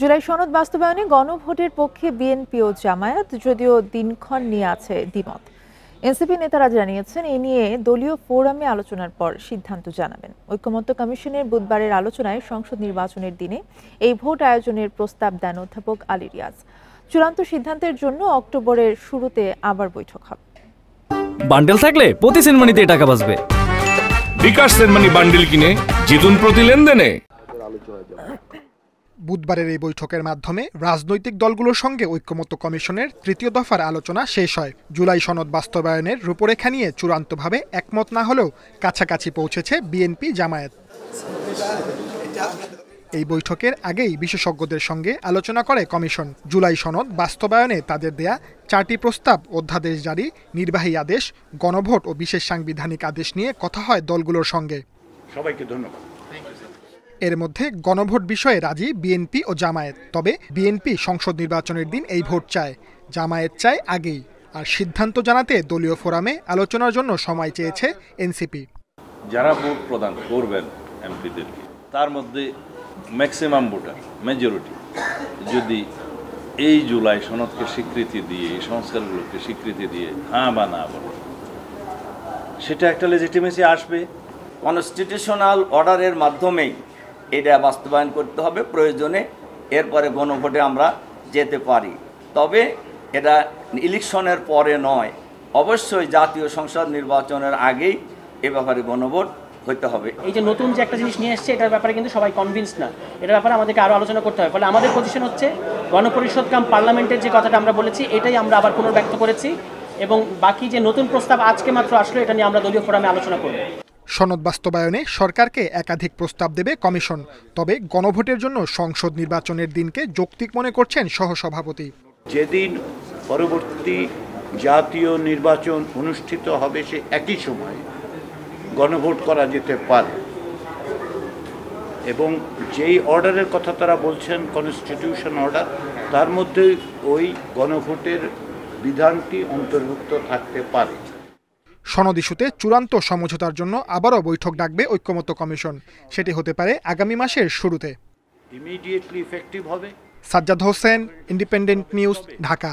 জুলাই সনদ বাস্তবায়নে গণভোটের পক্ষে বিএনপি ও জামায়াত, যদিও দিনক্ষণ নিয়ে আছে দ্বিমত। এনসিপি নেতারা জানিয়েছেন এ নিয়ে দলীয় ফোরামে আলোচনার পর সিদ্ধান্ত জানাবেন। ঐকমত্য কমিশনের বুধবারের আলোচনায় সংসদ নির্বাচনের দিনে এই ভোট আয়োজনের প্রস্তাব দেন অধ্যাপক আলী রিয়াজ। চূড়ান্ত সিদ্ধান্তের জন্য অক্টোবরের শুরুতে আবার বৈঠক হবে। বান্ডেল থাকলে প্রতি সেনমানিতে টাকা বাঁচবে। বিকাশ সেনমানি বান্ডেল কিনে জিতুন প্রতি লেনদেনে। বুধবারের এই বৈঠকের মাধ্যমে রাজনৈতিক দলগুলোর সঙ্গে ঐকমত্য কমিশনের তৃতীয় দফার আলোচনা শেষ হয়। জুলাই সনদ বাস্তবায়নের রূপরেখা নিয়ে চূড়ান্তভাবে একমত না হলেও কাছাকাছি পৌঁছেছে বিএনপি জামায়াত। এই বৈঠকের আগেই বিশেষজ্ঞদের সঙ্গে আলোচনা করে কমিশন। জুলাই সনদ বাস্তবায়নে তাদের দেয়া 4টি প্রস্তাব, অধ্যাদেশ জারি, নির্বাহী আদেশ, গণভোট ও বিশেষ সাংবিধানিক আদেশ নিয়ে কথা হয় দলগুলোর সঙ্গে। সবাইকে ধন্যবাদ। এর মধ্যে গণভোট বিষয়ে রাজি বিএনপি ও জামায়াত। তবে বিএনপি সংসদ নির্বাচনের দিন এই ভোট চায়, জামায়াত চায় আগেই। আর সিদ্ধান্ত জানাতে দলীয় ফোরামে আলোচনার জন্য সময় চেয়েছে এনসিপি। যারা ভোট প্রদান করবেন এমপিদেরকে, তার মধ্যে ম্যাক্সিমাম ভোটার মেজরিটি যদি এই জুলাই সনদকে স্বীকৃতি দিয়ে, এই সংস্কারগুলোকে স্বীকৃতি দিয়ে হ্যাঁ বা না বলে, সেটা একটা লেজিটিমেসি আসবে। কনস্টিটিউশনাল অর্ডারের মাধ্যমেই এটা বাস্তবায়ন করতে হবে প্রয়োজনে। এরপরে গণভোটে আমরা যেতে পারি, তবে এটা ইলেকশনের পরে নয়, অবশ্যই জাতীয় সংসদ নির্বাচনের আগেই এ ব্যাপারে গণভোট হতে হবে। এই যে নতুন যে একটা জিনিস নিয়ে এসছে, এটার ব্যাপারে কিন্তু সবাই কনভিন্স না। এটার ব্যাপারে আমাদেরকে আরও আলোচনা করতে হবে। ফলে আমাদের পজিশন হচ্ছে গণপরিষদ কাম পার্লামেন্টের যে কথাটা আমরা বলেছি, এটাই আমরা আবার পুনর্ব্যক্ত করেছি, এবং বাকি যে নতুন প্রস্তাব আজকে মাত্র আসলো, এটা নিয়ে আমরা দলীয় ফোরামে আলোচনা করব। সনদ বাস্তবায়নে সরকারকে একাধিক প্রস্তাব দেবে কমিশন। তবে গণভোটের জন্য সংসদ নির্বাচনের দিনকে যৌক্তিক মনে করছেন সহসভাপতি। যেদিন পরবর্তী জাতীয় নির্বাচন অনুষ্ঠিত হবে, সে একই সময় গণভোট করা যেতে পারে, এবং যেই অর্ডারের কথা তারা বলছেন কনস্টিটিউশন অর্ডার, তার মধ্যে ওই গণভোটের বিধানটি অন্তর্ভুক্ত থাকতে পারে। সনদ ইস্যুতে চূড়ান্ত সমঝোতার জন্য আবারও বৈঠক ডাকবে ঐকমত্য কমিশন। সেটি হতে পারে আগামী মাসের শুরুতে। ইমিডিয়েটলি ইফেক্টিভ হবে। Sajjad Hossain, independent news, Dhaka.